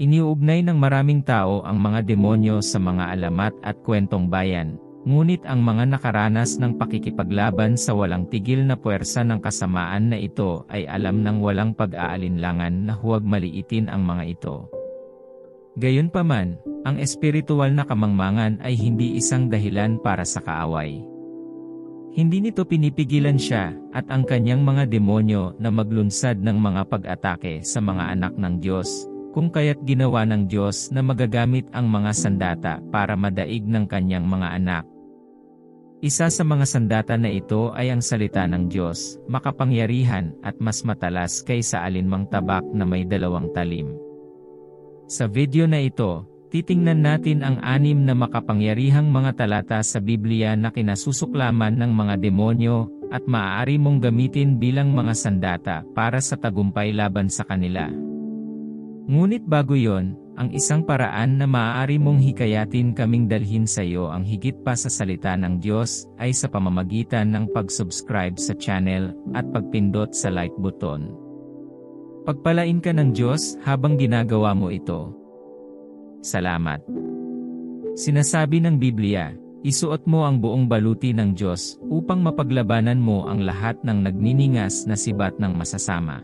Iniuugnay ng maraming tao ang mga demonyo sa mga alamat at kwentong bayan, ngunit ang mga nakaranas ng pakikipaglaban sa walang tigil na puwersa ng kasamaan na ito ay alam ng walang pag-aalinlangan na huwag maliitin ang mga ito. Gayunpaman, ang espiritual na kamangmangan ay hindi isang dahilan para sa kaaway. Hindi nito pinipigilan siya at ang kanyang mga demonyo na maglunsad ng mga pag-atake sa mga anak ng Diyos, kung kaya't ginawa ng Diyos na magagamit ang mga sandata para madaig ng kanyang mga anak. Isa sa mga sandata na ito ay ang salita ng Diyos, makapangyarihan at mas matalas kaysa alinmang tabak na may 2 talim. Sa video na ito, titingnan natin ang 6 na makapangyarihang mga talata sa Biblia na kinasusuklaman ng mga demonyo at maaari mong gamitin bilang mga sandata para sa tagumpay laban sa kanila. Ngunit bago yon, ang isang paraan na maaari mong hikayatin kaming dalhin sa iyo ang higit pa sa salita ng Diyos ay sa pamamagitan ng pag-subscribe sa channel at pagpindot sa like button. Pagpalain ka ng Diyos habang ginagawa mo ito. Salamat. Sinasabi ng Biblia, isuot mo ang buong baluti ng Diyos upang mapaglabanan mo ang lahat ng nagniningas na sibat ng masasama.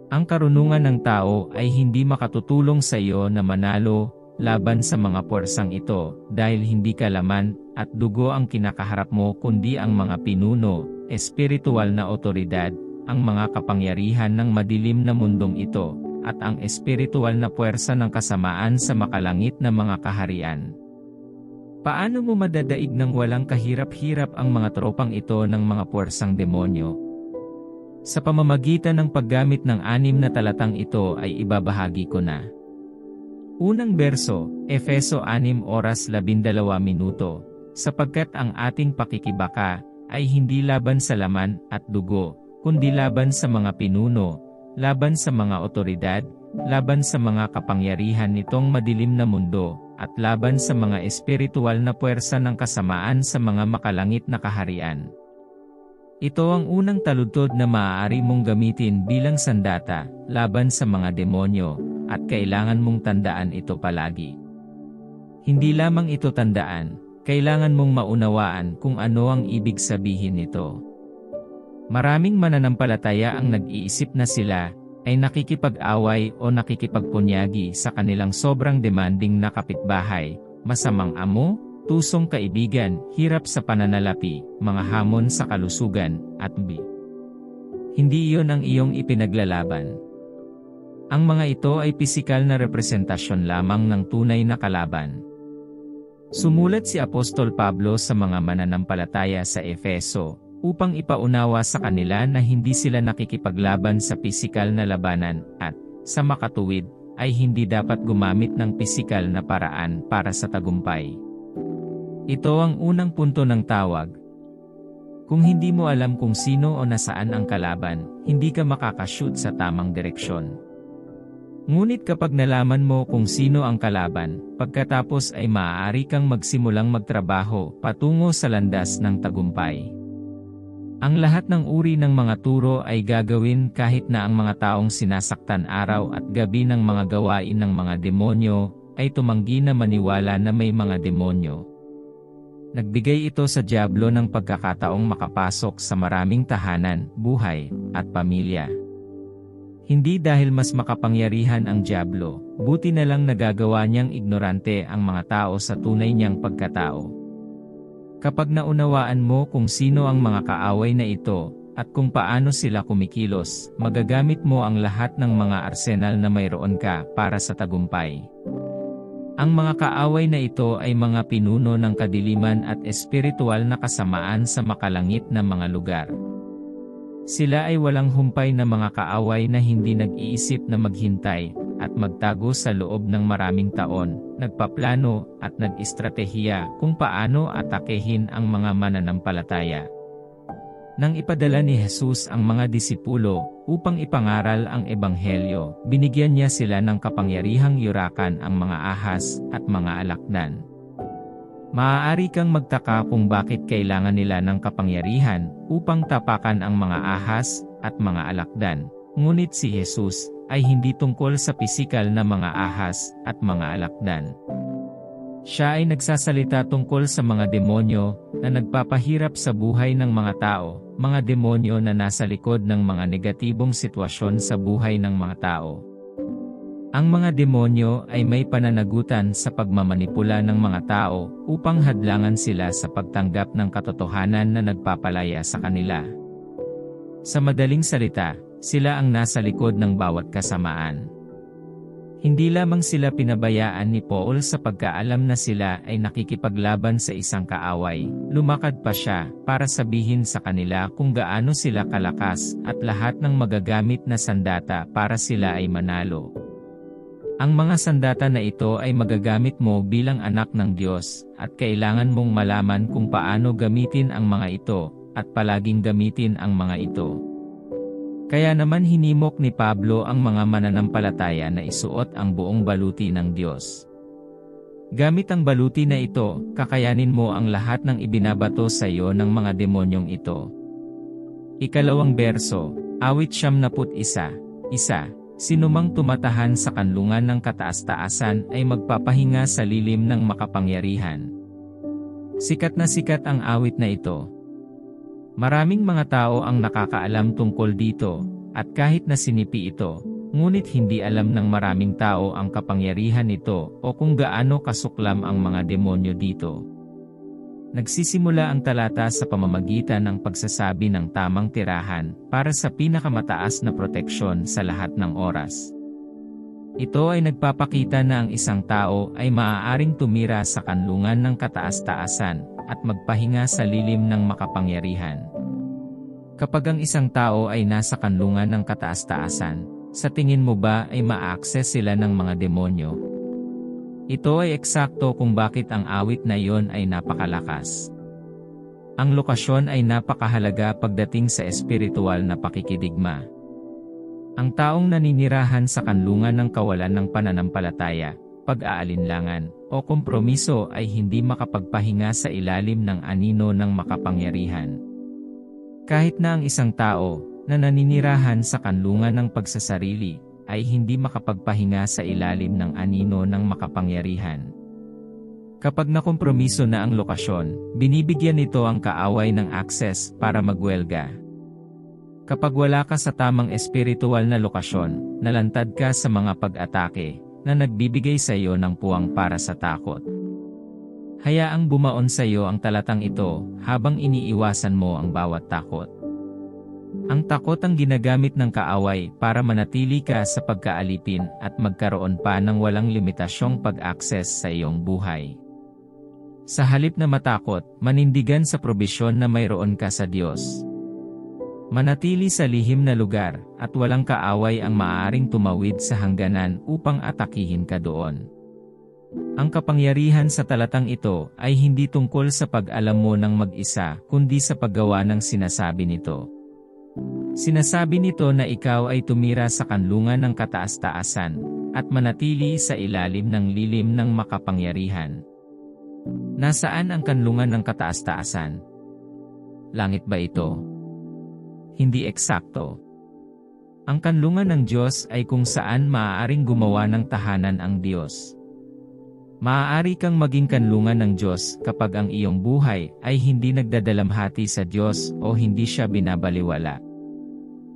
Ang karunungan ng tao ay hindi makatutulong sa iyo na manalo laban sa mga puwersang ito dahil hindi ka laman at dugo ang kinakaharap mo kundi ang mga pinuno, espiritual na otoridad, ang mga kapangyarihan ng madilim na mundong ito, at ang espiritual na puwersa ng kasamaan sa makalangit na mga kaharian. Paano mo madadaig ng walang kahirap-hirap ang mga tropang ito ng mga puwersang demonyo? Sa pamamagitan ng paggamit ng 6 na talatang ito ay ibabahagi ko na. Unang berso, Efeso 6:12, sapagkat ang ating pakikibaka ay hindi laban sa laman at dugo, kundi laban sa mga pinuno, laban sa mga otoridad, laban sa mga kapangyarihan nitong madilim na mundo, at laban sa mga espiritual na puwersa ng kasamaan sa mga makalangit na kaharian. Ito ang unang taludtod na maaari mong gamitin bilang sandata laban sa mga demonyo, at kailangan mong tandaan ito palagi. Hindi lamang ito tandaan, kailangan mong maunawaan kung ano ang ibig sabihin nito. Maraming mananampalataya ang nag-iisip na sila ay nakikipag-away o nakikipagpunyagi sa kanilang sobrang demanding na kapitbahay, masamang amo, tusong kaibigan, hirap sa pananalapi, mga hamon sa kalusugan, at hindi iyon ang iyong ipinaglalaban. Ang mga ito ay pisikal na representasyon lamang ng tunay na kalaban. Sumulat si Apostol Pablo sa mga mananampalataya sa Efeso, upang ipaunawa sa kanila na hindi sila nakikipaglaban sa pisikal na labanan, at, sa makatuwid, ay hindi dapat gumamit ng pisikal na paraan para sa tagumpay. Ito ang unang punto ng tawag. Kung hindi mo alam kung sino o nasaan ang kalaban, hindi ka makakashoot sa tamang direksyon. Ngunit kapag nalaman mo kung sino ang kalaban, pagkatapos ay maaari kang magsimulang magtrabaho patungo sa landas ng tagumpay. Ang lahat ng uri ng mga turo ay gagawin kahit na ang mga taong sinasaktan araw at gabi ng mga gawain ng mga demonyo, ay tumanggi na maniwala na may mga demonyo. Nagbigay ito sa dyablo ng pagkakataong makapasok sa maraming tahanan, buhay, at pamilya. Hindi dahil mas makapangyarihan ang dyablo, buti na lang nagagawa niyang ignorante ang mga tao sa tunay niyang pagkatao. Kapag naunawaan mo kung sino ang mga kaaway na ito, at kung paano sila kumikilos, magagamit mo ang lahat ng mga arsenal na mayroon ka para sa tagumpay. Ang mga kaaway na ito ay mga pinuno ng kadiliman at espiritual na kasamaan sa makalangit na mga lugar. Sila ay walang humpay na mga kaaway na hindi nag-iisip na maghintay at magtago sa loob ng maraming taon, nagpaplano at nag-istratehiya kung paano atakehin ang mga mananampalataya. Nang ipadala ni Jesus ang mga disipulo upang ipangaral ang ebanghelyo, binigyan niya sila ng kapangyarihang yurakan ang mga ahas at mga alakdan. Maaari kang magtaka kung bakit kailangan nila ng kapangyarihan upang tapakan ang mga ahas at mga alakdan, ngunit si Jesus, ay hindi tungkol sa pisikal na mga ahas at mga alakdan. Siya ay nagsasalita tungkol sa mga demonyo na nagpapahirap sa buhay ng mga tao, mga demonyo na nasa likod ng mga negatibong sitwasyon sa buhay ng mga tao. Ang mga demonyo ay may pananagutan sa pagmamanipula ng mga tao upang hadlangan sila sa pagtanggap ng katotohanan na nagpapalaya sa kanila. Sa madaling salita, sila ang nasa likod ng bawat kasamaan. Hindi lamang sila pinabayaan ni Paul sa pagkaalam na sila ay nakikipaglaban sa isang kaaway, lumakad pa siya para sabihin sa kanila kung gaano sila kalakas at lahat ng magagamit na sandata para sila ay manalo. Ang mga sandata na ito ay magagamit mo bilang anak ng Diyos at kailangan mong malaman kung paano gamitin ang mga ito at palaging gamitin ang mga ito. Kaya naman hinimok ni Pablo ang mga mananampalataya na isuot ang buong baluti ng Diyos. Gamit ang baluti na ito, kakayanin mo ang lahat ng ibinabato sa iyo ng mga demonyong ito. Ikalawang berso, awit 71, sinumang tumatahan sa kanlungan ng kataas-taasan ay magpapahinga sa lilim ng makapangyarihan. Sikat na sikat ang awit na ito. Maraming mga tao ang nakakaalam tungkol dito, at kahit na sinipi ito, ngunit hindi alam ng maraming tao ang kapangyarihan nito o kung gaano kasuklam ang mga demonyo dito. Nagsisimula ang talata sa pamamagitan ng pagsasabi ng tamang tirahan para sa pinakamataas na proteksyon sa lahat ng oras. Ito ay nagpapakita na ang isang tao ay maaaring tumira sa kanlungan ng kataas-taasan at magpahinga sa lilim ng makapangyarihan. Kapag ang isang tao ay nasa kanlungan ng kataas-taasan, sa tingin mo ba ay ma-access sila ng mga demonyo? Ito ay eksakto kung bakit ang awit na iyon ay napakalakas. Ang lokasyon ay napakahalaga pagdating sa espiritual na pakikidigma. Ang taong naninirahan sa kanlungan ng kawalan ng pananampalataya, pag-aalinlangan, o kompromiso ay hindi makapagpahinga sa ilalim ng anino ng makapangyarihan. Kahit na ang isang tao na naninirahan sa kanlungan ng pagsasarili ay hindi makapagpahinga sa ilalim ng anino ng makapangyarihan. Kapag nakompromiso na ang lokasyon, binibigyan nito ang kaaway ng access para magwelga. Kapag wala ka sa tamang espiritual na lokasyon, nalantad ka sa mga pag-atake na nagbibigay sa iyo ng puwang para sa takot. Hayaang bumaon sa iyo ang talatang ito habang iniiwasan mo ang bawat takot. Ang takot ang ginagamit ng kaaway para manatili ka sa pagkaalipin at magkaroon pa ng walang limitasyong pag-access sa iyong buhay. Sa halip na matakot, manindigan sa probisyon na mayroon ka sa Diyos. Manatili sa lihim na lugar, at walang kaaway ang maaaring tumawid sa hangganan upang atakihin ka doon. Ang kapangyarihan sa talatang ito ay hindi tungkol sa pag-alam mo ng mag-isa, kundi sa paggawa ng sinasabi nito. Sinasabi nito na ikaw ay tumira sa kanlungan ng kataas-taasan, at manatili sa ilalim ng lilim ng makapangyarihan. Nasaan ang kanlungan ng kataas-taasan? Langit ba ito? Hindi eksakto. Ang kanlungan ng Diyos ay kung saan maaaring gumawa ng tahanan ang Diyos. Maaari kang maging kanlungan ng Diyos kapag ang iyong buhay ay hindi nagdadalamhati sa Diyos o hindi siya binabaliwala.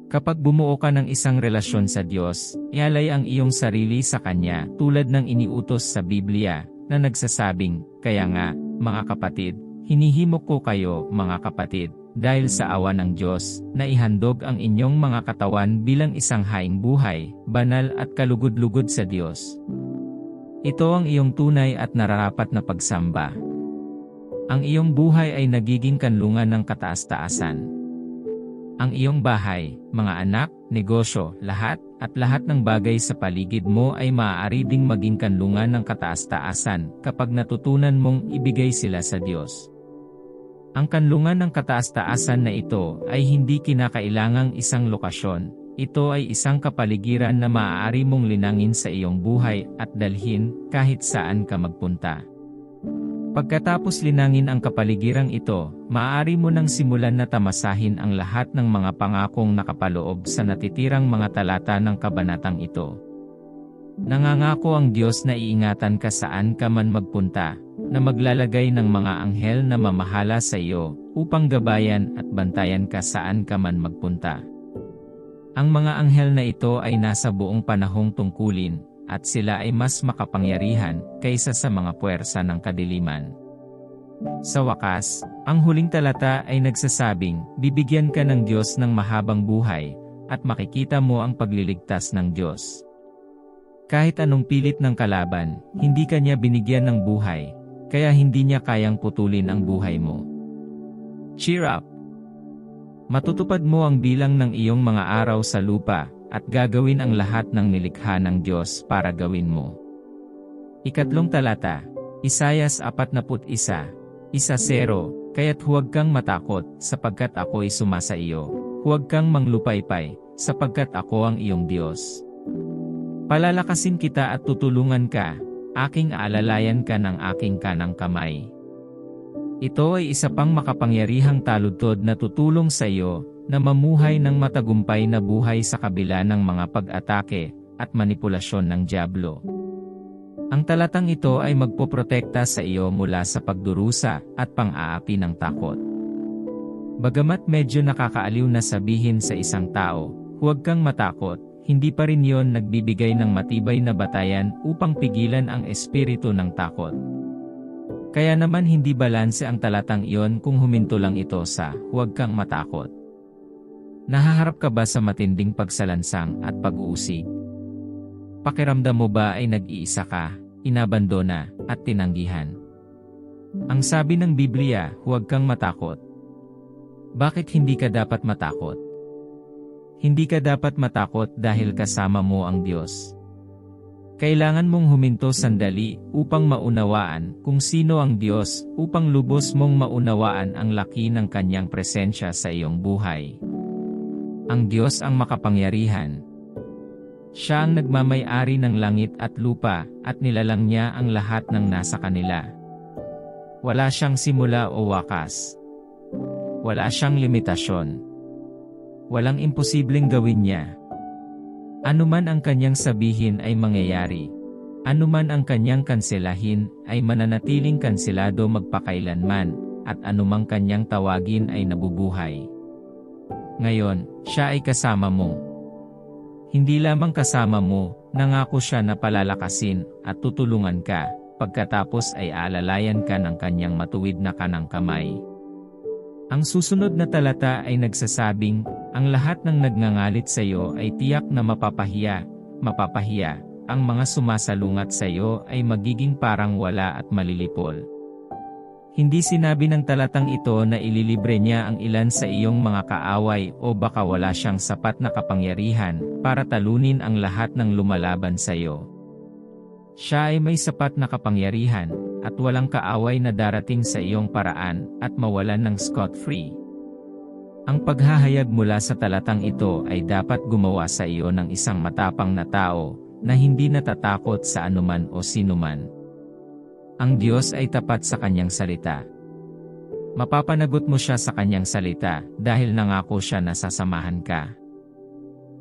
Kapag bumuo ka ng isang relasyon sa Diyos, ialay ang iyong sarili sa Kanya tulad ng iniutos sa Biblia na nagsasabing, "Kaya nga, mga kapatid, hinihimok ko kayo, mga kapatid, dahil sa awa ng Diyos, na ihandog ang inyong mga katawan bilang isang haing buhay, banal at kalugod-lugod sa Diyos. Ito ang iyong tunay at nararapat na pagsamba." Ang iyong buhay ay nagiging kanlungan ng kataas-taasan. Ang iyong bahay, mga anak, negosyo, lahat ng bagay sa paligid mo ay maaari ding maging kanlungan ng kataas-taasan kapag natutunan mong ibigay sila sa Diyos. Ang kanlungan ng kataas-taasan na ito ay hindi kinakailangang isang lokasyon, ito ay isang kapaligiran na maaari mong linangin sa iyong buhay at dalhin kahit saan ka magpunta. Pagkatapos linangin ang kapaligirang ito, maaari mo nang simulan na tamasahin ang lahat ng mga pangakong nakapaloob sa natitirang mga talata ng kabanatang ito. Nangangako ang Diyos na iingatan ka saan ka man magpunta, na maglalagay ng mga anghel na mamahala sa iyo, upang gabayan at bantayan ka saan ka man magpunta. Ang mga anghel na ito ay nasa buong panahong tungkulin, at sila ay mas makapangyarihan kaysa sa mga puwersa ng kadiliman. Sa wakas, ang huling talata ay nagsasabing, bibigyan ka ng Diyos ng mahabang buhay, at makikita mo ang pagliligtas ng Diyos. Kahit anong pilit ng kalaban, hindi ka niya binigyan ng buhay, kaya hindi niya kayang putulin ang buhay mo. Cheer up! Matutupad mo ang bilang ng iyong mga araw sa lupa, at gagawin ang lahat ng nilikha ng Diyos para gawin mo. Ikatlong talata, Isayas 41, 1-0, kaya't huwag kang matakot, sapagkat ako'y sumasa iyo. Huwag kang manglupaypay, sapagkat ako ang iyong Diyos. Palalakasin kita at tutulungan ka, aking aalalayan ka ng aking kanang kamay. Ito ay isa pang makapangyarihang taludtod na tutulong sa iyo, na mamuhay ng matagumpay na buhay sa kabila ng mga pag-atake at manipulasyon ng dyablo. Ang talatang ito ay magpoprotekta sa iyo mula sa pagdurusa at pang-aapi ng takot. Bagamat medyo nakakaaliw na sabihin sa isang tao, huwag kang matakot, hindi pa rin yon nagbibigay ng matibay na batayan upang pigilan ang espiritu ng takot. Kaya naman hindi balanse ang talatang iyon kung huminto lang ito sa huwag kang matakot. Nahaharap ka ba sa matinding pagsalansang at pag-uusig? Pakiramdam mo ba ay nag-iisa ka, inabandona, at tinanggihan? Ang sabi ng Biblia, huwag kang matakot. Bakit hindi ka dapat matakot? Hindi ka dapat matakot dahil kasama mo ang Diyos. Kailangan mong huminto sandali upang maunawaan kung sino ang Diyos, upang lubos mong maunawaan ang laki ng kanyang presensya sa iyong buhay. Ang Diyos ang makapangyarihan. Siya ang nagmamay-ari ng langit at lupa, at nilalang niya ang lahat ng nasa kanila. Wala siyang simula o wakas. Wala siyang limitasyon. Walang imposibleng gawin niya. Anuman ang kanyang sabihin ay mangyayari. Anuman ang kanyang kanselahin ay mananatiling kanselado magpakailanman, at anumang kanyang tawagin ay nabubuhay. Ngayon, siya ay kasama mo. Hindi lamang kasama mo, nangako siya na palalakasin at tutulungan ka, pagkatapos ay aalalayan ka ng kanyang matuwid na kanang kamay. Ang susunod na talata ay nagsasabing, ang lahat ng nagngangalit sa iyo ay tiyak na mapapahiya, ang mga sumasalungat sa iyo ay magiging parang wala at malilipol. Hindi sinabi ng talatang ito na ililibre niya ang ilan sa iyong mga kaaway o baka wala siyang sapat na kapangyarihan para talunin ang lahat ng lumalaban sa iyo. Siya ay may sapat na kapangyarihan at walang kaaway na darating sa iyong paraan at mawalan ng scot-free. Ang paghahayag mula sa talatang ito ay dapat gumawa sa iyo ng isang matapang na tao na hindi natatakot sa anuman o sinuman. Ang Diyos ay tapat sa kanyang salita. Mapapanagot mo siya sa kanyang salita dahil nangako siya na sasamahan ka.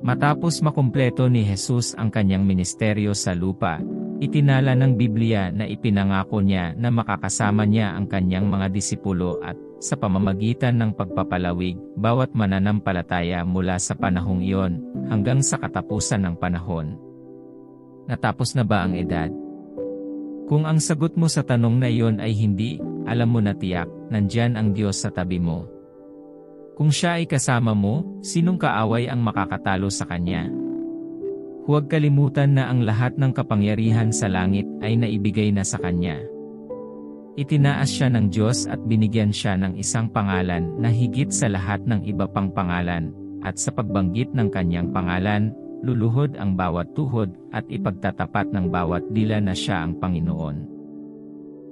Matapos makumpleto ni Jesus ang kanyang ministeryo sa lupa, itinala ng Biblia na ipinangako niya na makakasama niya ang kanyang mga disipulo at, sa pamamagitan ng pagpapalawig, bawat mananampalataya mula sa panahong iyon hanggang sa katapusan ng panahon. Natapos na ba ang edad? Kung ang sagot mo sa tanong na iyon ay hindi, alam mo na tiyak, nandyan ang Diyos sa tabi mo. Kung siya ay kasama mo, sinong kaaway ang makakatalo sa kanya? Huwag kalimutan na ang lahat ng kapangyarihan sa langit ay naibigay na sa kanya. Itinaas siya ng Diyos at binigyan siya ng isang pangalan na higit sa lahat ng iba pang pangalan, at sa pagbanggit ng kanyang pangalan, luluhod ang bawat tuhod at ipagtatapat ng bawat dila na siya ang Panginoon.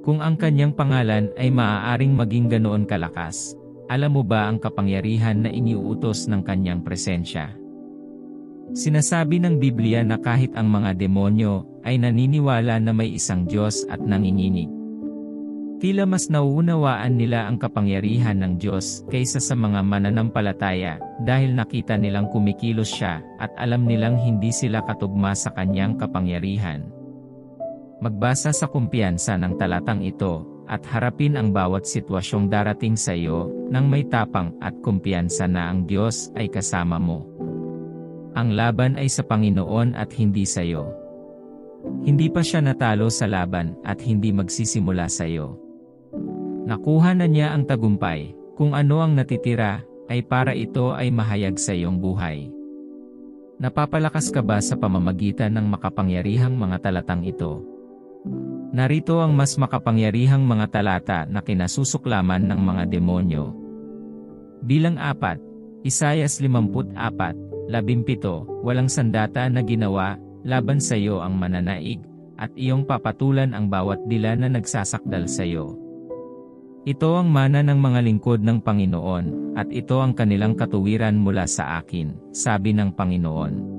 Kung ang kanyang pangalan ay maaaring maging ganoon kalakas, alam mo ba ang kapangyarihan na iniuutos ng kanyang presensya? Sinasabi ng Biblia na kahit ang mga demonyo ay naniniwala na may isang Diyos at nanginginig. Tila mas nauunawaan nila ang kapangyarihan ng Diyos kaysa sa mga mananampalataya dahil nakita nilang kumikilos siya at alam nilang hindi sila katugma sa kanyang kapangyarihan. Magbasa sa kumpiyansa ng talatang ito at harapin ang bawat sitwasyong darating sa iyo nang may tapang at kumpiyansa na ang Diyos ay kasama mo. Ang laban ay sa Panginoon at hindi sa iyo. Hindi pa siya natalo sa laban at hindi magsisimula sa iyo. Nakuha na niya ang tagumpay, kung ano ang natitira, ay para ito ay mahayag sa iyong buhay. Napapalakas ka ba sa pamamagitan ng makapangyarihang mga talatang ito? Narito ang mas makapangyarihang mga talata na kinasusuklaman ng mga demonyo. Bilang 4, Isaias 54:17, walang sandata na ginawa, laban sa iyo ang mananaig, at iyong papatulan ang bawat dila na nagsasakdal sa iyo. Ito ang mana ng mga lingkod ng Panginoon, at ito ang kanilang katuwiran mula sa akin, sabi ng Panginoon.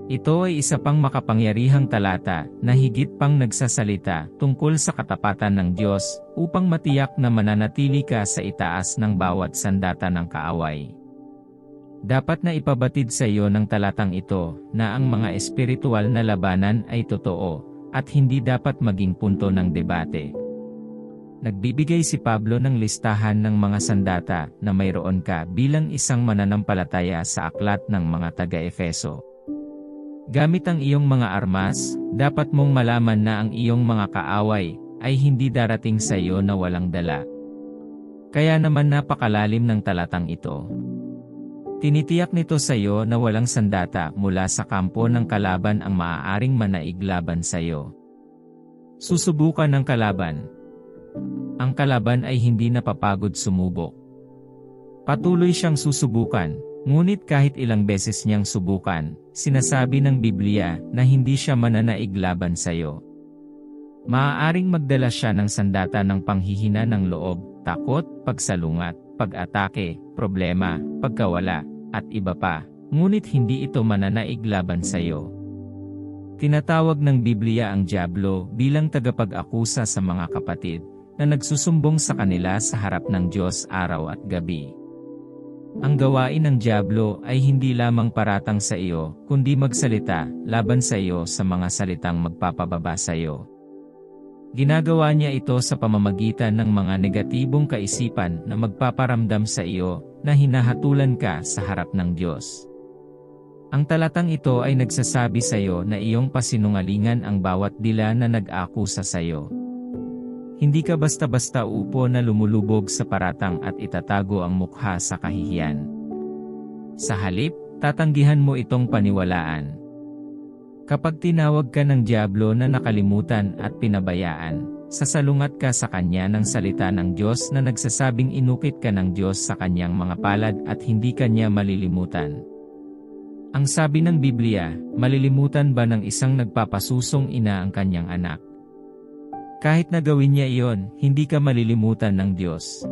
Ito ay isa pang makapangyarihang talata na higit pang nagsasalita tungkol sa katapatan ng Diyos upang matiyak na mananatili ka sa itaas ng bawat sandata ng kaaway. Dapat na ipabatid sa iyo ng talatang ito na ang mga espiritual na labanan ay totoo at hindi dapat maging punto ng debate. Nagbibigay si Pablo ng listahan ng mga sandata na mayroon ka bilang isang mananampalataya sa aklat ng mga taga-Efeso. Gamit ang iyong mga armas, dapat mong malaman na ang iyong mga kaaway ay hindi darating sa iyo na walang dala. Kaya naman napakalalim ng talatang ito. Tinitiyak nito sa iyo na walang sandata mula sa kampo ng kalaban ang maaaring manaig laban sa iyo. Susubukan ng kalaban. Ang kalaban ay hindi napapagod sumubok. Patuloy siyang susubukan, ngunit kahit ilang beses niyang subukan, sinasabi ng Biblia na hindi siya mananaig laban sa iyo. Maaaring magdala siya ng sandata ng panghihina ng loob, takot, pagsalungat, pag-atake, problema, pagkawala, at iba pa, ngunit hindi ito mananaig laban sa iyo. Tinatawag ng Biblia ang dyablo bilang tagapag-akusa sa mga kapatid na nagsusumbong sa kanila sa harap ng Diyos araw at gabi. Ang gawain ng dyablo ay hindi lamang paratang sa iyo, kundi magsalita laban sa iyo sa mga salitang magpapababa sa iyo. Ginagawa niya ito sa pamamagitan ng mga negatibong kaisipan na magpaparamdam sa iyo na hinahatulan ka sa harap ng Diyos. Ang talatang ito ay nagsasabi sa iyo na iyong pasinungalingan ang bawat dila na nag-aakusa sa iyo. Hindi ka basta-basta upo na lumulubog sa paratang at itatago ang mukha sa kahihiyan. Sa halip, tatanggihan mo itong paniwalaan. Kapag tinawag ka ng dyablo na nakalimutan at pinabayaan, sasalungat ka sa kanya ng salita ng Diyos na nagsasabing inukit ka ng Diyos sa kanyang mga palad at hindi kanya malilimutan. Ang sabi ng Biblia, malilimutan ba ng isang nagpapasusong ina ang kanyang anak? Kahit na gawin niya iyon, hindi ka malilimutan ng Diyos.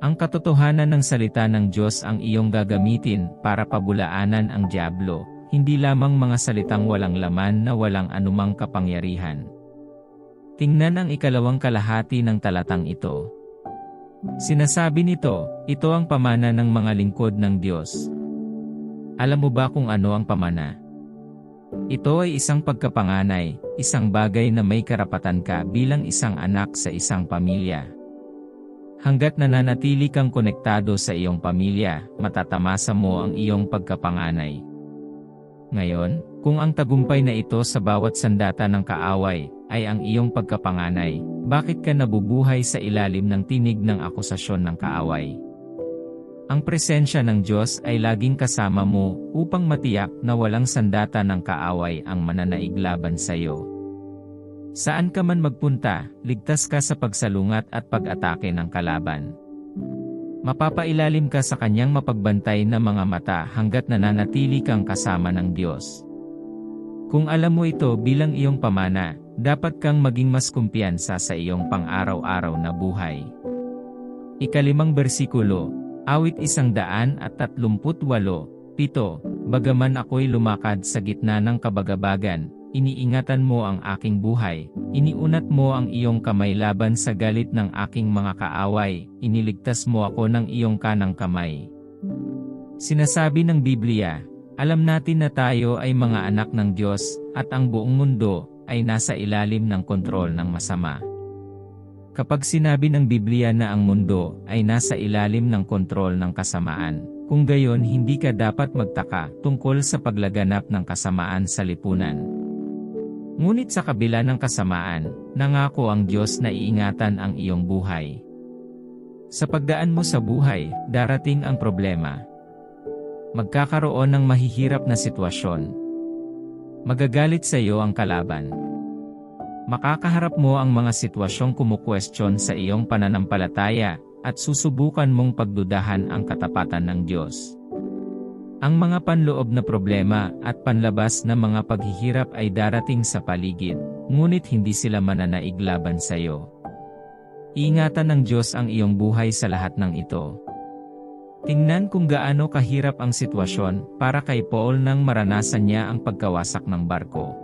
Ang katotohanan ng salita ng Diyos ang iyong gagamitin para pabulaanan ang dyablo, hindi lamang mga salitang walang laman na walang anumang kapangyarihan. Tingnan ang ikalawang kalahati ng talatang ito. Sinasabi nito, ito ang pamana ng mga lingkod ng Diyos. Alam mo ba kung ano ang pamana? Ito ay isang pagkapanganay, isang bagay na may karapatan ka bilang isang anak sa isang pamilya. Hanggat nananatili kang konektado sa iyong pamilya, matatamasa mo ang iyong pagkapanganay. Ngayon, kung ang tagumpay na ito sa bawat sandata ng kaaway ay ang iyong pagkapanganay, bakit ka nabubuhay sa ilalim ng tinig ng akusasyon ng kaaway? Ang presensya ng Diyos ay laging kasama mo upang matiyak na walang sandata ng kaaway ang mananaig laban sa iyo. Saan ka man magpunta, ligtas ka sa pagsalungat at pag-atake ng kalaban. Mapapailalim ka sa kanyang mapagbantay na mga mata hanggat nananatili kang kasama ng Diyos. Kung alam mo ito bilang iyong pamana, dapat kang maging mas kumpiyansa sa iyong pang-araw-araw na buhay. Ika-5 bersikulo, Awit 138:7, Bagaman ako'y lumakad sa gitna ng kabagabagan, iniingatan mo ang aking buhay, iniunat mo ang iyong kamay laban sa galit ng aking mga kaaway, iniligtas mo ako ng iyong kanang kamay. Sinasabi ng Biblia, alam natin na tayo ay mga anak ng Diyos, at ang buong mundo ay nasa ilalim ng kontrol ng masama. Kapag sinabi ng Biblia na ang mundo ay nasa ilalim ng kontrol ng kasamaan, kung gayon hindi ka dapat magtaka tungkol sa paglaganap ng kasamaan sa lipunan. Ngunit sa kabila ng kasamaan, nangako ang Diyos na iingatan ang iyong buhay. Sa pagdaan mo sa buhay, darating ang problema. Magkakaroon ng mahihirap na sitwasyon. Magagalit sa iyo ang kalaban. Makakaharap mo ang mga sitwasyong kumukwestiyon sa iyong pananampalataya, at susubukan mong pagdudahan ang katapatan ng Diyos. Ang mga panloob na problema at panlabas na mga paghihirap ay darating sa paligid, ngunit hindi sila mananaig laban sa iyo. Iingatan ng Diyos ang iyong buhay sa lahat ng ito. Tingnan kung gaano kahirap ang sitwasyon para kay Paul nang maranasan niya ang pagkawasak ng barko.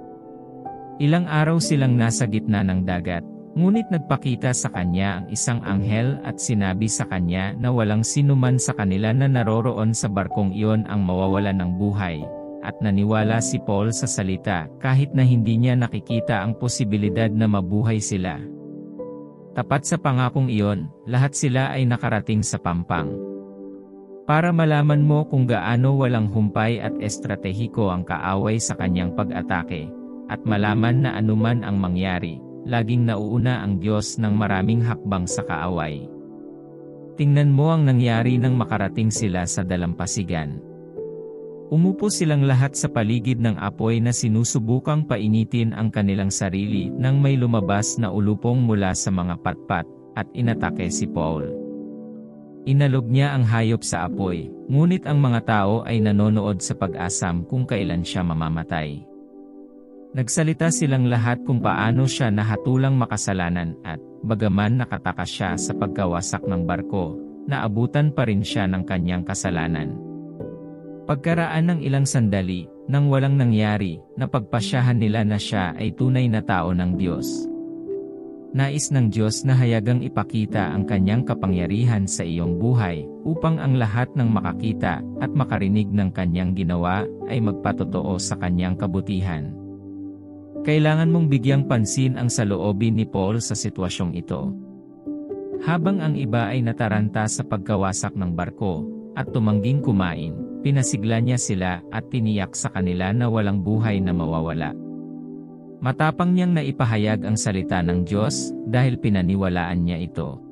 Ilang araw silang nasa gitna ng dagat, ngunit nagpakita sa kanya ang isang anghel at sinabi sa kanya na walang sinuman sa kanila na naroroon sa barkong iyon ang mawawalan ng buhay, at naniwala si Paul sa salita kahit na hindi niya nakikita ang posibilidad na mabuhay sila. Tapat sa pangakong iyon, lahat sila ay nakarating sa pampang. Para malaman mo kung gaano walang humpay at estratehiko ang kaaway sa kanyang pag-atake, at malaman na anuman ang mangyari, laging nauuna ang Diyos ng maraming hakbang sa kaaway. Tingnan mo ang nangyari nang makarating sila sa dalampasigan. Umupo silang lahat sa paligid ng apoy na sinusubukang painitin ang kanilang sarili nang may lumabas na ulupong mula sa mga patpat, at inatake si Paul. Inalog niya ang hayop sa apoy, ngunit ang mga tao ay nanonood sa pag-asam kung kailan siya mamamatay. Nagsalita silang lahat kung paano siya nahatulang makasalanan at, bagaman nakataka siya sa pagkawasak ng barko, naabutan pa rin siya ng kanyang kasalanan. Pagkaraan ng ilang sandali, nang walang nangyari, napagpasyahan nila na siya ay tunay na tao ng Diyos. Nais ng Diyos na hayagang ipakita ang kanyang kapangyarihan sa iyong buhay, upang ang lahat ng makakita at makarinig ng kanyang ginawa ay magpatotoo sa kanyang kabutihan. Kailangan mong bigyang pansin ang saloobin ni Paul sa sitwasyong ito. Habang ang iba ay nataranta sa pagkawasak ng barko, at tumangging kumain, pinasigla niya sila at tiniyak sa kanila na walang buhay na mawawala. Matapang niyang naipahayag ang salita ng Diyos, dahil pinaniwalaan niya ito.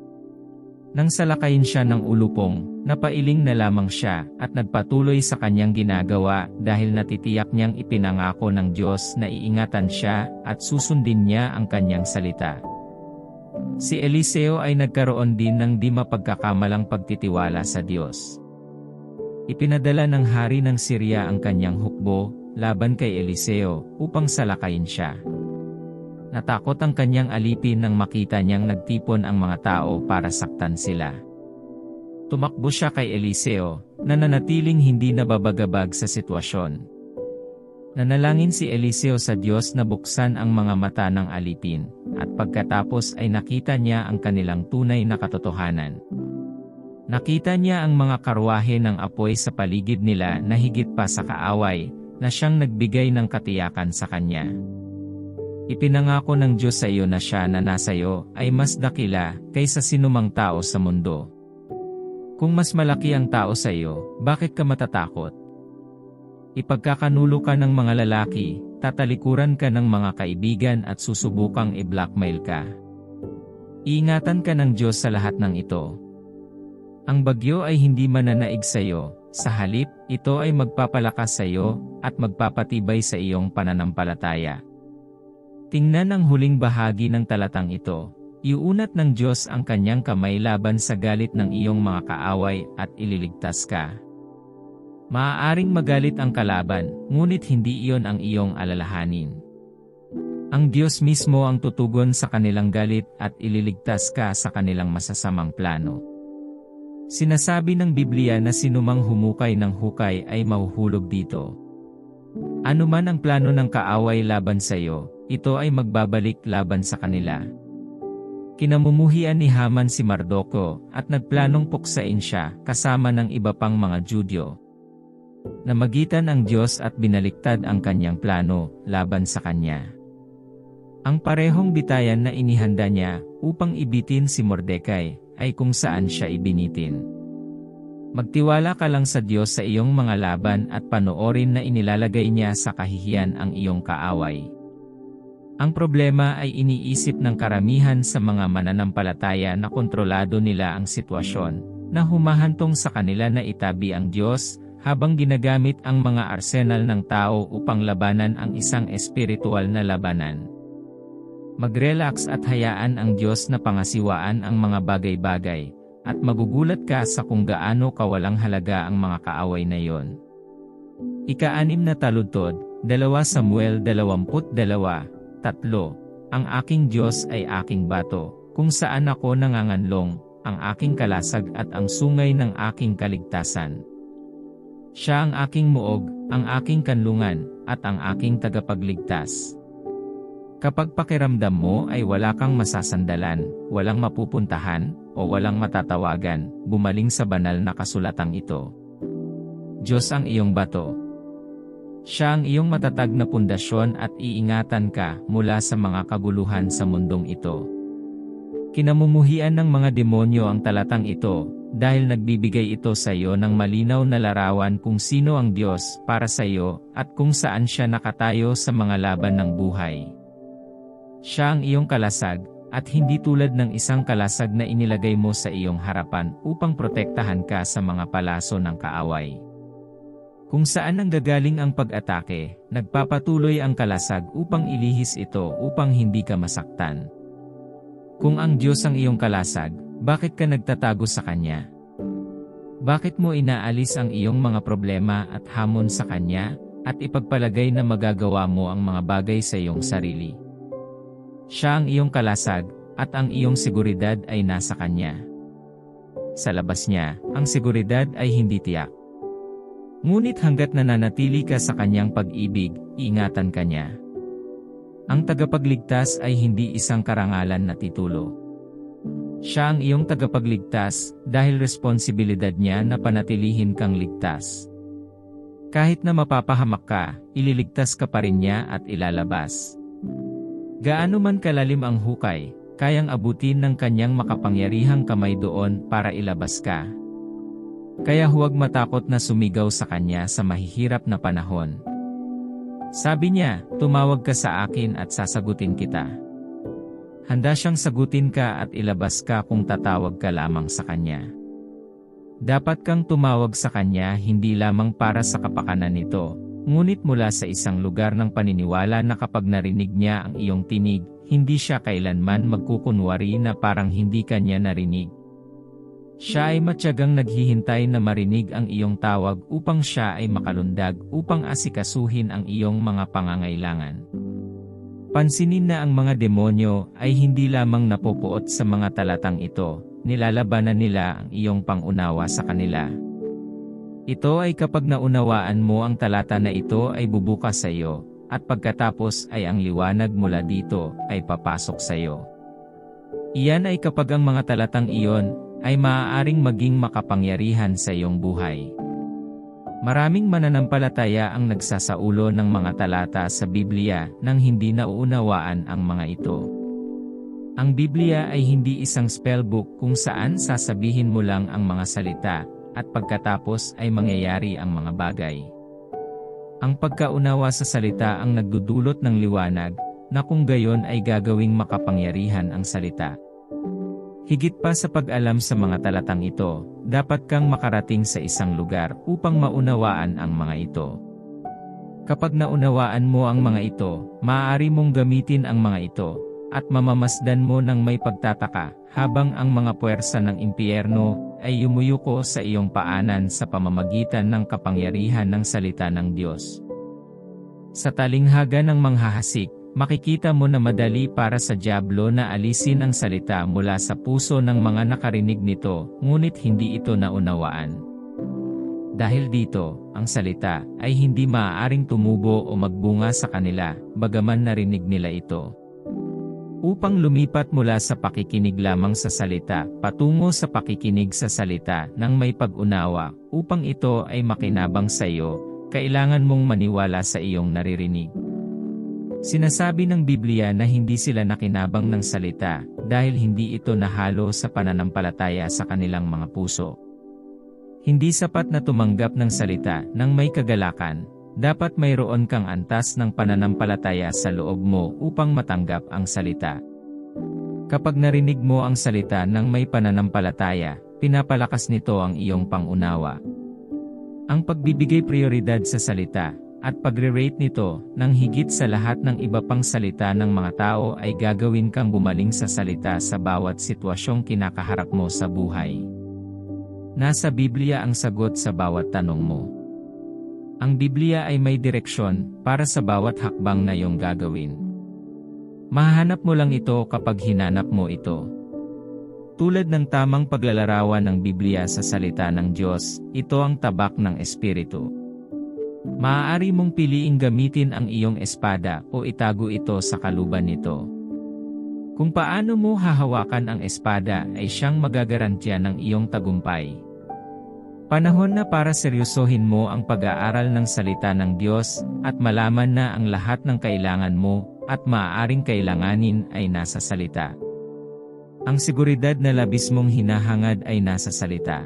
Nang salakayin siya ng ulupong, napailing na lamang siya, at nagpatuloy sa kanyang ginagawa dahil natitiyak niyang ipinangako ng Diyos na iingatan siya, at susundin niya ang kanyang salita. Si Eliseo ay nagkaroon din ng di mapagkakamalang pagtitiwala sa Diyos. Ipinadala ng hari ng Syria ang kanyang hukbo, laban kay Eliseo, upang salakayin siya. Natakot ang kanyang alipin nang makita niyang nagtipon ang mga tao para saktan sila. Tumakbo siya kay Eliseo, na nanatiling hindi nababagabag sa sitwasyon. Nanalangin si Eliseo sa Diyos na buksan ang mga mata ng alipin, at pagkatapos ay nakita niya ang kanilang tunay na katotohanan. Nakita niya ang mga karwahe ng apoy sa paligid nila na higit pa sa kaaway, na siyang nagbigay ng katiyakan sa kanya. Ipinangako ng Diyos sa iyo na siya na nasa iyo ay mas dakila kaysa sinumang tao sa mundo. Kung mas malaki ang tao sa iyo, bakit ka matatakot? Ipagkakanulo ka ng mga lalaki, tatalikuran ka ng mga kaibigan at susubukang i-blackmail ka. Iingatan ka ng Diyos sa lahat ng ito. Ang bagyo ay hindi mananaig sa iyo, sa halip, ito ay magpapalakas sa iyo at magpapatibay sa iyong pananampalataya. Tingnan ang huling bahagi ng talatang ito. Iuunat ng Diyos ang kanyang kamay laban sa galit ng iyong mga kaaway at ililigtas ka. Maaaring magalit ang kalaban, ngunit hindi iyon ang iyong alalahanin. Ang Diyos mismo ang tutugon sa kanilang galit at ililigtas ka sa kanilang masasamang plano. Sinasabi ng Biblia na sinumang humukay ng hukay ay mahuhulog dito. Ano man ang plano ng kaaway laban sa iyo, ito ay magbabalik laban sa kanila. Kinamumuhian ni Haman si Mardoko at nagplanong puksain siya kasama ng iba pang mga Judyo. Namagitan ang Diyos at binaliktad ang kanyang plano laban sa kanya. Ang parehong bitayan na inihanda niya upang ibitin si Mordecai ay kung saan siya ibinitin. Magtiwala ka lang sa Diyos sa iyong mga laban at panoorin na inilalagay niya sa kahihiyan ang iyong kaaway. Ang problema ay iniisip ng karamihan sa mga mananampalataya na kontrolado nila ang sitwasyon, na humahantong sa kanila na itabi ang Diyos, habang ginagamit ang mga arsenal ng tao upang labanan ang isang espiritual na labanan. Mag-relax at hayaan ang Diyos na pangasiwaan ang mga bagay-bagay, at magugulat ka sa kung gaano kawalang halaga ang mga kaaway na iyon. Ika-6 na taludtod, 2 Samuel 22:3. Ang aking Diyos ay aking bato, kung saan ako nanganganlong, ang aking kalasag at ang sungay ng aking kaligtasan. Siya ang aking muog, ang aking kanlungan, at ang aking tagapagligtas. Kapag pakiramdam mo ay wala kang masasandalan, walang mapupuntahan, o walang matatawagan, bumaling sa banal na kasulatang ito. Diyos ang iyong bato. Siya ang iyong matatag na pundasyon at iingatan ka mula sa mga kaguluhan sa mundong ito. Kinamumuhian ng mga demonyo ang talatang ito, dahil nagbibigay ito sa iyo ng malinaw na larawan kung sino ang Diyos para sa iyo at kung saan siya nakatayo sa mga laban ng buhay. Siya ang iyong kalasag, at hindi tulad ng isang kalasag na inilagay mo sa iyong harapan upang protektahan ka sa mga palaso ng kaaway. Kung saan nanggagaling ang pag-atake, nagpapatuloy ang kalasag upang ilihis ito upang hindi ka masaktan. Kung ang Diyos ang iyong kalasag, bakit ka nagtatago sa Kanya? Bakit mo inaalis ang iyong mga problema at hamon sa Kanya, at ipagpalagay na magagawa mo ang mga bagay sa iyong sarili? Siya ang iyong kalasag, at ang iyong seguridad ay nasa Kanya. Sa labas niya, ang seguridad ay hindi tiyak. Ngunit hanggat nananatili ka sa Kanyang pag-ibig, iingatan ka niya. Ang tagapagligtas ay hindi isang karangalan na titulo. Siya ang iyong tagapagligtas, dahil responsibilidad niya na panatilihin kang ligtas. Kahit na mapapahamak ka, ililigtas ka pa rin niya at ilalabas. Gaano man kalalim ang hukay, kayang abutin ng kanyang makapangyarihang kamay doon para ilabas ka. Kaya huwag matakot na sumigaw sa kanya sa mahihirap na panahon. Sabi niya, tumawag ka sa akin at sasagutin kita. Handa siyang sagutin ka at ilabas ka kung tatawag ka lamang sa Kanya. Dapat kang tumawag sa Kanya hindi lamang para sa kapakanan nito, ngunit mula sa isang lugar ng paniniwala na kapag narinig niya ang iyong tinig, hindi siya kailanman magkukunwari na parang hindi kanya narinig. Siya ay matyagang naghihintay na marinig ang iyong tawag upang siya ay makalundag upang asikasuhin ang iyong mga pangangailangan. Pansinin na ang mga demonyo ay hindi lamang napupuot sa mga talatang ito, nilalabanan nila ang iyong pangunawa sa kanila. Ito ay kapag naunawaan mo ang talata na ito ay bubukas sa iyo, at pagkatapos ay ang liwanag mula dito ay papasok sa iyo. Iyan ay kapag ang mga talatang iyon ay maaaring maging makapangyarihan sa iyong buhay. Maraming mananampalataya ang nagsasaulo ng mga talata sa Biblia nang hindi nauunawaan ang mga ito. Ang Biblia ay hindi isang spellbook kung saan sasabihin mo lang ang mga salita, at pagkatapos ay mangyayari ang mga bagay. Ang pagkaunawa sa salita ang nagdudulot ng liwanag, na kung gayon ay gagawing makapangyarihan ang salita. Higit pa sa pag-alam sa mga talatang ito, dapat kang makarating sa isang lugar upang maunawaan ang mga ito. Kapag naunawaan mo ang mga ito, maaari mong gamitin ang mga ito, at mamamasdan mo ng may pagtataka, habang ang mga puwersa ng impyerno ay yumuyuko sa iyong paanan sa pamamagitan ng kapangyarihan ng salita ng Diyos. Sa talinghaga ng manghahasik, makikita mo na madali para sa dyablo na alisin ang salita mula sa puso ng mga nakarinig nito, ngunit hindi ito naunawaan. Dahil dito, ang salita ay hindi maaaring tumubo o magbunga sa kanila, bagaman narinig nila ito. Upang lumipat mula sa pakikinig lamang sa salita, patungo sa pakikinig sa salita ng may pag-unawa, upang ito ay makinabang sa iyo, kailangan mong maniwala sa iyong naririnig. Sinasabi ng Biblia na hindi sila nakinabang ng salita, dahil hindi ito nahalo sa pananampalataya sa kanilang mga puso. Hindi sapat na tumanggap ng salita ng may kagalakan. Dapat mayroon kang antas ng pananampalataya sa loob mo upang matanggap ang salita. Kapag narinig mo ang salita ng may pananampalataya, pinapalakas nito ang iyong pangunawa. Ang pagbibigay prioridad sa salita, at pagre-rate nito, ng higit sa lahat ng iba pang salita ng mga tao ay gagawin kang gumaling sa salita sa bawat sitwasyong kinakaharap mo sa buhay. Nasa Biblia ang sagot sa bawat tanong mo. Ang Biblia ay may direksyon para sa bawat hakbang na iyong gagawin. Mahanap mo lang ito kapag hinanap mo ito. Tulad ng tamang paglalarawan ng Biblia sa salita ng Diyos, ito ang tabak ng Espiritu. Maaari mong piliing gamitin ang iyong espada o itago ito sa kaluban nito. Kung paano mo hahawakan ang espada ay siyang magagarantiya ng iyong tagumpay. Panahon na para seryosohin mo ang pag-aaral ng salita ng Diyos at malaman na ang lahat ng kailangan mo at maaaring kailanganin ay nasa salita. Ang seguridad na labis mong hinahangad ay nasa salita.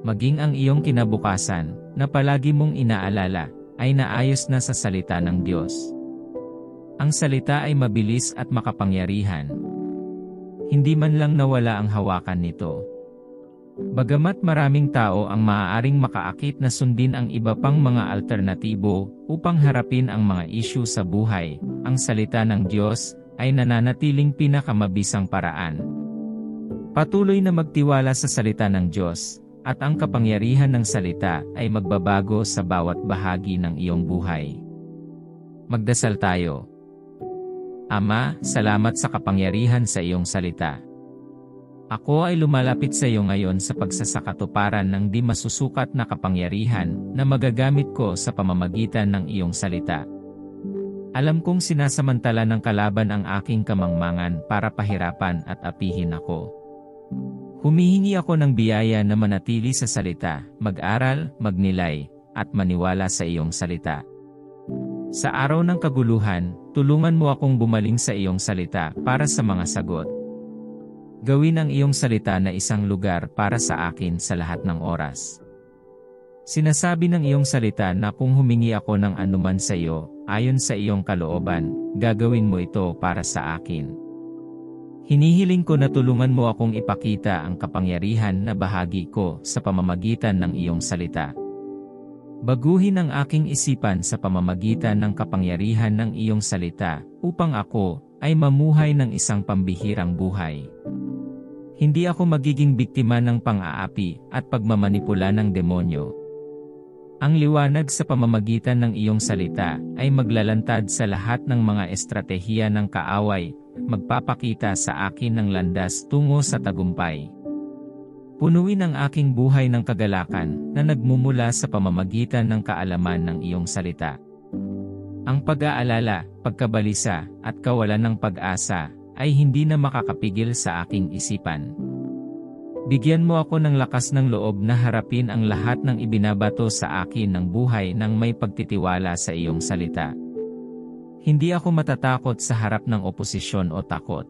Maging ang iyong kinabukasan, na palagi mong inaalala, ay naayos na sa salita ng Diyos. Ang salita ay mabilis at makapangyarihan. Hindi man lang nawala ang hawakan nito. Bagamat maraming tao ang maaaring makaakit na sundin ang iba pang mga alternatibo upang harapin ang mga isyu sa buhay, ang salita ng Diyos ay nananatiling pinakamabisang paraan. Patuloy na magtiwala sa salita ng Diyos, at ang kapangyarihan ng salita ay magbabago sa bawat bahagi ng iyong buhay. Magdasal tayo. Ama, salamat sa kapangyarihan sa iyong salita. Ako ay lumalapit sa iyo ngayon sa pagsasakatuparan ng di masusukat na kapangyarihan na magagamit ko sa pamamagitan ng iyong salita. Alam kong sinasamantala ng kalaban ang aking kamangmangan para pahirapan at apihin ako. Humihingi ako ng biyaya na manatili sa salita, mag-aral, magnilay, at maniwala sa iyong salita. Sa araw ng kaguluhan, tulungan mo akong bumaling sa iyong salita para sa mga sagot. Gawin ang iyong salita na isang lugar para sa akin sa lahat ng oras. Sinasabi ng iyong salita na kung humingi ako ng anuman sa iyo, ayon sa iyong kalooban, gagawin mo ito para sa akin. Hinihiling ko na tulungan mo akong ipakita ang kapangyarihan na bahagi ko sa pamamagitan ng iyong salita. Baguhin ang aking isipan sa pamamagitan ng kapangyarihan ng iyong salita, upang ako ay mamuhay ng isang pambihirang buhay. Hindi ako magiging biktima ng pang-aapi at pagmamanipula ng demonyo. Ang liwanag sa pamamagitan ng iyong salita ay maglalantad sa lahat ng mga estratehiya ng kaaway, magpapakita sa akin ng landas tungo sa tagumpay. Punuin ang aking buhay ng kagalakan na nagmumula sa pamamagitan ng kaalaman ng iyong salita. Ang pag-aalala, pagkabalisa, at kawalan ng pag-asa ay hindi na makakapigil sa aking isipan. Bigyan mo ako ng lakas ng loob na harapin ang lahat ng ibinabato sa akin ng buhay nang may pagtitiwala sa iyong salita. Hindi ako matatakot sa harap ng oposisyon o takot.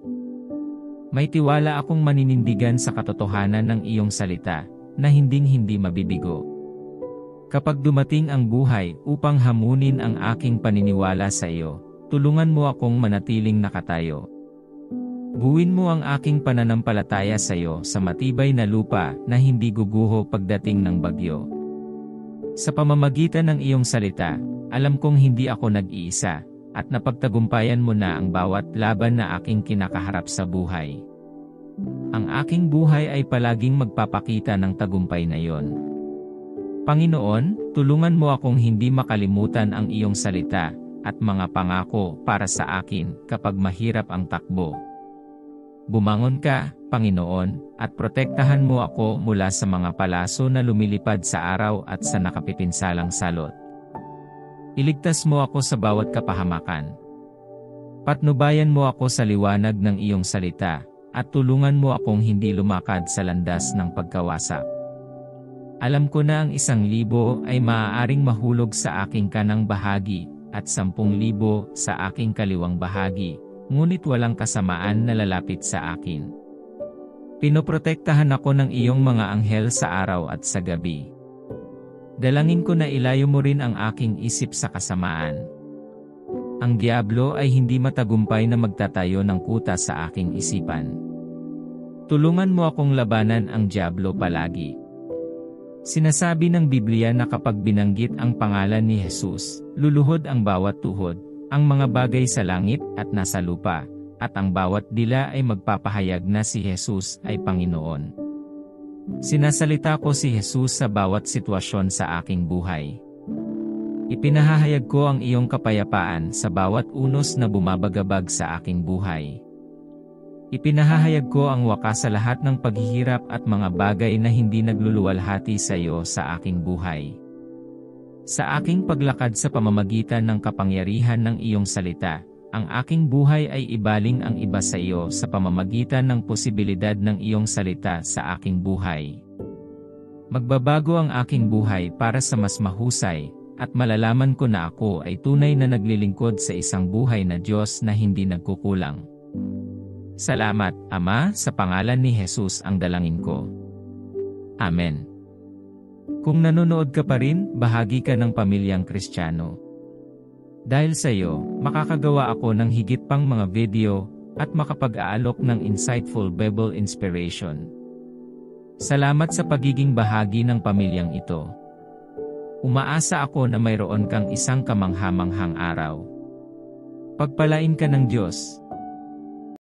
May tiwala akong maninindigan sa katotohanan ng iyong salita, na hinding-hindi mabibigo. Kapag dumating ang buhay upang hamunin ang aking paniniwala sa iyo, tulungan mo akong manatiling nakatayo. Buuin mo ang aking pananampalataya sa iyo sa matibay na lupa na hindi guguho pagdating ng bagyo. Sa pamamagitan ng iyong salita, alam kong hindi ako nag-iisa, at napagtagumpayan mo na ang bawat laban na aking kinakaharap sa buhay. Ang aking buhay ay palaging magpapakita ng tagumpay na iyon. Panginoon, tulungan mo akong hindi makalimutan ang iyong salita at mga pangako para sa akin kapag mahirap ang takbo. Bumangon ka, Panginoon, at protektahan mo ako mula sa mga palaso na lumilipad sa araw at sa nakapipinsalang salot. Iligtas mo ako sa bawat kapahamakan. Patnubayan mo ako sa liwanag ng iyong salita, at tulungan mo akong hindi lumakad sa landas ng pagkawasak. Alam ko na ang 1,000 ay maaaring mahulog sa aking kanang bahagi, at 10,000 sa aking kaliwang bahagi, ngunit walang kasamaan na lalapit sa akin. Pinoprotektahan ako ng iyong mga anghel sa araw at sa gabi. Dalangin ko na ilayo mo rin ang aking isip sa kasamaan. Ang diablo ay hindi matagumpay na magtatayo ng kuta sa aking isipan. Tulungan mo akong labanan ang diablo palagi. Sinasabi ng Biblia na kapag binanggit ang pangalan ni Jesus, luluhod ang bawat tuhod, ang mga bagay sa langit at nasa lupa, at ang bawat dila ay magpapahayag na si Jesus ay Panginoon. Sinasalita ko si Jesus sa bawat sitwasyon sa aking buhay. Ipinahahayag ko ang iyong kapayapaan sa bawat unos na bumabagabag sa aking buhay. Ipinahahayag ko ang wakas sa lahat ng paghihirap at mga bagay na hindi nagluluwalhati sa iyo sa aking buhay. Sa aking paglakad sa pamamagitan ng kapangyarihan ng iyong salita, ang aking buhay ay ibaling ang iba sa iyo sa pamamagitan ng posibilidad ng iyong salita sa aking buhay. Magbabago ang aking buhay para sa mas mahusay, at malalaman ko na ako ay tunay na naglilingkod sa isang buhay na Diyos na hindi nagkukulang. Salamat, Ama, sa pangalan ni Jesus ang dalangin ko. Amen. Kung nanonood ka pa rin, bahagi ka ng pamilyang Kristiyano. Dahil sa iyo, makakagawa ako ng higit pang mga video, at makapag-aalok ng insightful Bible inspiration. Salamat sa pagiging bahagi ng pamilyang ito. Umaasa ako na mayroon kang isang kamangha-manghang araw. Pagpalain ka ng Diyos.